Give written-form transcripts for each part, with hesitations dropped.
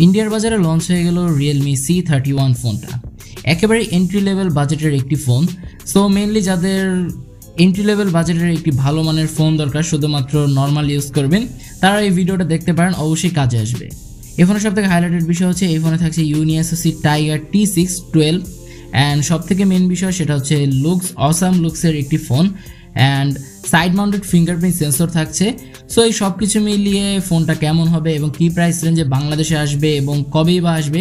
ইন্ডিয়ার বাজারে লঞ্চ হয়ে গেল Realme C31 ফোনটা। একেবারে এন্ট্রি লেভেল বাজেটের একটি ফোন। সো মেইনলি যাদের এন্ট্রি লেভেল বাজেটের একটি ভালো মানের ফোন দরকার, শুধুমাত্র নর্মাল ইউজ করবেন, তারা এই ভিডিওটা দেখতে পারেন, অবশ্যই কাজে আসবে। এই ফোনের সবথেকে হাইলাইটেড বিষয় হচ্ছে এই ফোনে থাকছে ইউনিএসওসি টাইগার T612 অ্যান্ড সবথেকে মেন বিষয় সেটা হচ্ছে লুকস, অসাম লুকসের একটি phone and side mounted fingerprint sensor থাকছে। সো এই সব কিছু মিলিয়ে ফোনটা কেমন হবে এবং কি প্রাইস রেঞ্জে বাংলাদেশে আসবে এবং কবেই বা আসবে,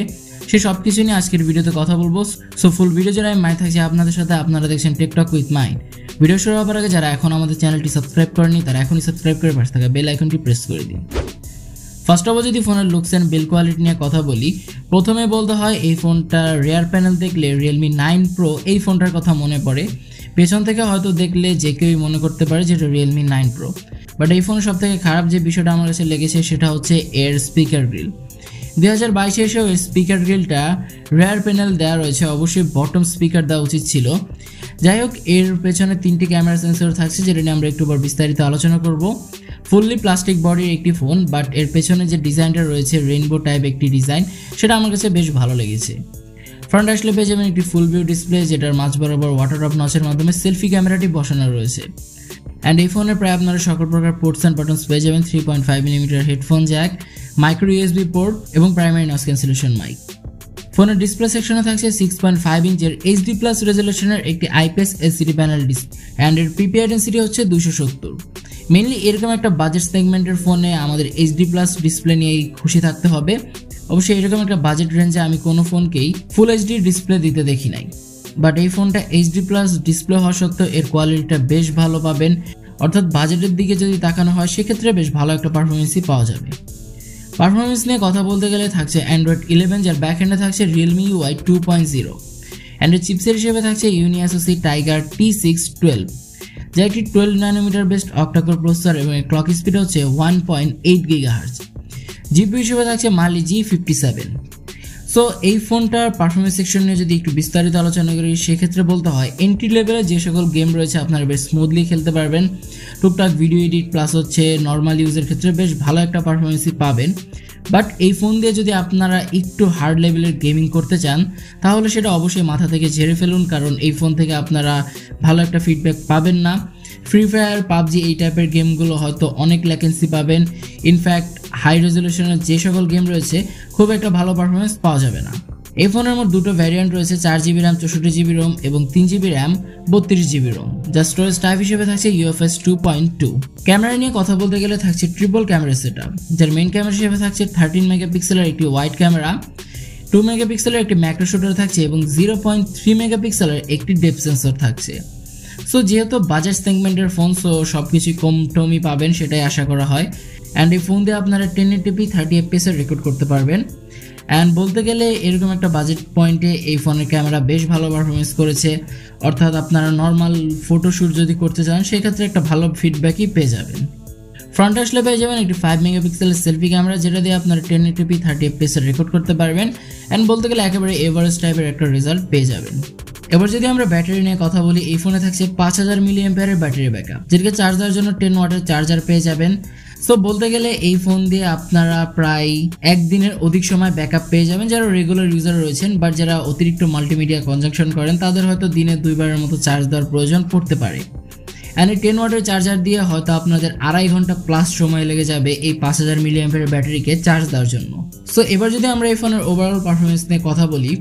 সে সব কিছু নিয়ে আজকের ভিডিওতে কথা বলবো। সো ফুল ভিডিও জুড়ে আমি মাই থাকছি আপনাদের সাথে। আপনারা দেখছেন টেকটক উইথ মাইন। ভিডিও শুরু হওয়ার আগে যারা এখন আমাদের চ্যানেলটি সাবস্ক্রাইব করেনি তারা এখনই সাবস্ক্রাইব করে পাশে থাকা বেল আইকনটি প্রেস করে দিন। ফার্স্ট অফ অল যদি ফোনের লুকস অ্যান্ড বিল্ড কোয়ালিটি নিয়ে কথা বলি, প্রথমে বলতে হয় এই ফোনটা রেয়ার প্যানেল দেখলে Realme 9 Pro এই ফোনটার কথা মনে পড়ে। পেছন থেকে হয়তো দেখলে যে কেউই মনে করতে পারে যে এটা Realme 9 Pro, বাট এই ফোনের সবথেকে খারাপ যে বিষয়টা আমার কাছে লেগেছে সেটা হচ্ছে এর স্পিকার গ্রিল। 2022 এসেও এর স্পিকার গ্রিলটা রেয়ার প্যানেল দেওয়া রয়েছে, অবশ্যই বটম স্পিকার দেওয়া উচিত ছিল। যাই হোক, এর পেছনে 3টি ক্যামেরা সেন্সর থাকছে, যেটা নিয়ে আমরা একটু পর বিস্তারিত আলোচনা করব। ফুললি প্লাস্টিক বডির একটি ফোন, বাট এর পেছনে যে ডিজাইনটা রয়েছে রেইনবো টাইপ একটি ডিজাইন, সেটা আমার কাছে বেশ ভালো লেগেছে। ফ্রন্ট আসলে পেয়ে যাবেন একটি ফুল ভিউ ডিসপ্লে, যেটার মাঝ বরাবর ওয়াটার ড্রপ নচের মাধ্যমে সেলফি ক্যামেরাটি বসানো রয়েছে। অ্যান্ড এই ফোনে প্রায় আপনারা সকল প্রকার পোর্টস অ্যান্ড বাটনস পেয়ে যাবেন। 3.5mm headphone Jack, micro USB port এবং প্রাইমারি নয়েজ ক্যান্সেলেশন মাইক। ফোনের ডিসপ্লে সেকশনে থাকছে 6.5 ইঞ্চের HD+ রেজলিউশনের একটি IPS LCD panel display and এর PPI ডেন্সিটি হচ্ছে 270। মেইনলি এরকম একটা বাজেট সেগমেন্টের ফোনে আমাদের HD+ ডিসপ্লে নিয়েই খুশি থাকতে হবে। অবশ্যই এরকম একটা বাজেট রেঞ্জে আমি কোনো ফোনকেই ফুল HD ডিসপ্লে দিতে দেখি নাই, বাট এই ফোনটা HD+ ডিসপ্লে হওয়া সত্ত্বেও এর কোয়ালিটিটা বেশ ভালো পাবেন। অর্থাৎ বাজেটের দিকে যদি তাকানো হয় সেক্ষেত্রে বেশ ভালো একটা পারফরমেন্সই পাওয়া যাবে। পারফরমেন্স নিয়ে কথা বলতে গেলে থাকছে Android 11, যার ব্যাক এন্ডে থাকছে Realme UI 2.0 অ্যান্ড এর চিপসেট হিসেবে থাকছে ইউনিএসওসি টাইগার T612, যা একটি 12 ন্যানোমিটার বেসড অক্টাকোর প্রসেসর এবং এর ক্লক স্পিড হচ্ছে 1.8 GHz। জিপি হিসেবে থাকছে Mali G57। সো এই ফোনটার পারফরমেন্স সেকশন নিয়ে যদি একটু বিস্তারিত আলোচনা করি, সেক্ষেত্রে বলতে হয় এন্ট্রি লেভেলে যে সকল গেম রয়েছে আপনারা বেশ স্মুথলি খেলতে পারবেন। টুকটাক ভিডিও এডিট প্লাস হচ্ছে নর্মাল ইউজের ক্ষেত্রে বেশ ভালো একটা পারফরমেন্সই পাবেন। বাট এই ফোন দিয়ে যদি আপনারা একটু হার্ড লেভেলের গেমিং করতে চান, তাহলে সেটা অবশ্যই মাথা থেকে ঝেড়ে ফেলুন, কারণ এই ফোন থেকে আপনারা ভালো একটা ফিডব্যাক পাবেন না। ফ্রি ফায়ার, পাবজি এই টাইপের গেমগুলো হয়তো অনেক ল্যাকেন্সি পাবেন। ইনফ্যাক্ট হাই রেজলিউশনের যে সকল গেম রয়েছে খুব একটা ভালো পারফরমেন্স পাওয়া যাবে না। এই ফোনের মোট দুটো ভ্যারিয়েন্ট রয়েছে, 4GB RAM 64GB ROM এবং 3GB RAM 32GB ROM, যা স্টোরেজ টাইপ হিসেবে থাকছে UFS 2.2। ক্যামেরা নিয়ে কথা বলতে গেলে থাকছে ট্রিপল ক্যামেরা সেটআপ, যার মেইন ক্যামেরা হিসেবে থাকছে 13 মেগাপিক্সেলের একটি ওয়াইড ক্যামেরা, 2 মেগাপিক্সেলের একটি ম্যাক্রো শুটার থাকছে এবং 0.3 মেগাপিক্সেলের একটি ডেপথ সেন্সর থাকছে। সো যেহেতু বাজেট সেগমেন্টের ফোন, সো সব কিছুই কম টমই পাবেন সেটাই আশা করা হয়। অ্যান্ড এই ফোন দিয়ে আপনারা 1080p 30 fps রেকর্ড করতে পারবেন। অ্যান্ড বলতে গেলে এরকম একটা বাজেট পয়েন্টে এই ফোনের ক্যামেরা বেশ ভালো পারফরমেন্স করেছে। অর্থাৎ আপনারা নর্মাল ফটোশ্যুট যদি করতে চান সেক্ষেত্রে একটা ভালো ফিডব্যাকই পেয়ে যাবেন। ফ্রন্ট আসলে পেয়ে যাবেন একটি 5 মেগাপিক্সেলের সেলফি ক্যামেরা, যেটা দিয়ে আপনারা 1080p 30 fps রেকর্ড করতে পারবেন। অ্যান্ড বলতে গেলে একেবারে এভারেজ টাইপের একটা রেজাল্ট পেয়ে যাবেন। এবার যদি আমরা ব্যাটারি নিয়ে কথা বলি, এই ফোনে থাকছে 5000 mAh ব্যাটারি ব্যাকআপ, যেটাকে চার্জ দেওয়ার জন্য 10 ওয়াটের চার্জার পেয়ে যাবেন। সো বলতে গেলে এই ফোন দিয়ে আপনারা প্রায় একদিনের অধিক সময় ব্যাকআপ পেয়ে যাবেন যারা রেগুলার ইউজার রয়েছেন। বাট যারা অতিরিক্ত মাল্টিমিডিয়া কনজাংশন করেন তাদের হয়তো দিনে 2বারের মতো চার্জ দেওয়ার প্রয়োজন পড়তে পারে। অ্যান্ড এই 10 ওয়াটের চার্জার দিয়ে হয়তো আপনাদের 2.5 ঘন্টা প্লাস সময় লেগে যাবে এই 5000 mAh ব্যাটারিকে চার্জ দেওয়ার জন্য। সো এবার যদি আমরা এই ফোনের ওভারঅল পারফরমেন্স নিয়ে কথা বলি,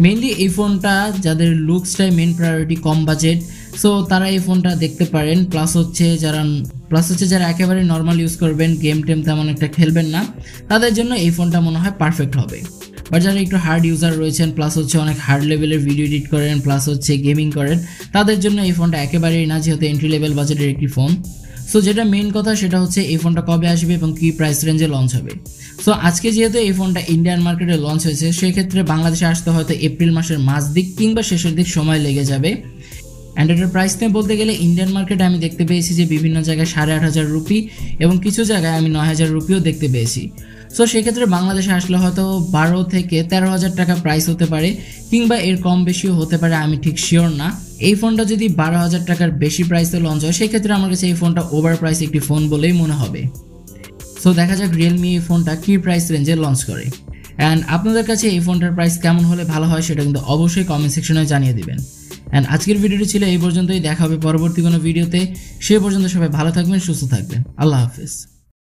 মেইনলি এই ফোনটা যাদের লুকসটাই মেন প্রায়োরিটি, কম বাজেট, সো তারা এই ফোনটা দেখতে পারেন। প্লাস হচ্ছে যারা একেবারে নর্মাল ইউজ করবেন, গেম টেম তেমন একটা খেলবেন না, তাদের জন্য এই ফোনটা মনে হয় পারফেক্ট হবে। বাট যারা একটু হার্ড ইউজার রয়েছেন, প্লাস হচ্ছে অনেক হার্ড লেভেলের ভিডিও এডিট করেন, প্লাস হচ্ছে গেমিং করেন, তাদের জন্য এই ফোনটা একেবারেই না, যেহেতু এন্ট্রি লেভেল বাজেটের একটি ফোন। সো যেটা মেইন কথা সেটা হচ্ছে এই ফোনটা কবে আসবে এবং কি প্রাইস রেঞ্জে লঞ্চ হবে। সো আজকে যেহেতু এই ফোনটা ইন্ডিয়ান মার্কেটে লঞ্চ হয়েছে, সেক্ষেত্রে বাংলাদেশে আসতে হয়তো এপ্রিল মাসের মাঝ দিক কিংবা শেষের দিক সময় লেগে যাবে। অ্যান্ড এটার প্রাইস নিয়ে বলতে গেলে ইন্ডিয়ান মার্কেটে আমি দেখতে পেয়েছি যে বিভিন্ন জায়গায় 8500 রুপি এবং কিছু জায়গায় আমি 9000 রুপিও দেখতে পেয়েছি। সো সেক্ষেত্রে বাংলাদেশে আসলে হয়তো 12 থেকে 13,000 টাকা প্রাইস হতে পারে, কিংবা এর কম বেশিও হতে পারে, আমি ঠিক শিওর না। এই ফোনটা যদি 12,000 টাকার বেশি প্রাইসে লঞ্চ হয়, সেক্ষেত্রে আমার কাছে এই ফোনটা ওভার প্রাইস একটি ফোন বলেই মনে হবে। সো দেখা যাক রিয়েলমি এই ফোনটা কি প্রাইস রেঞ্জে লঞ্চ করে। অ্যান্ড আপনাদের কাছে এই ফোনটার প্রাইস কেমন হলে ভালো হয় সেটা কিন্তু অবশ্যই কমেন্ট সেকশনে জানিয়ে দিবেন। অ্যান্ড আজকের ভিডিওটি ছিল এই পর্যন্তই, দেখা হবে পরবর্তী কোনো ভিডিওতে। সে পর্যন্ত সবাই ভালো থাকবেন, সুস্থ থাকবেন। আল্লাহ হাফিজ।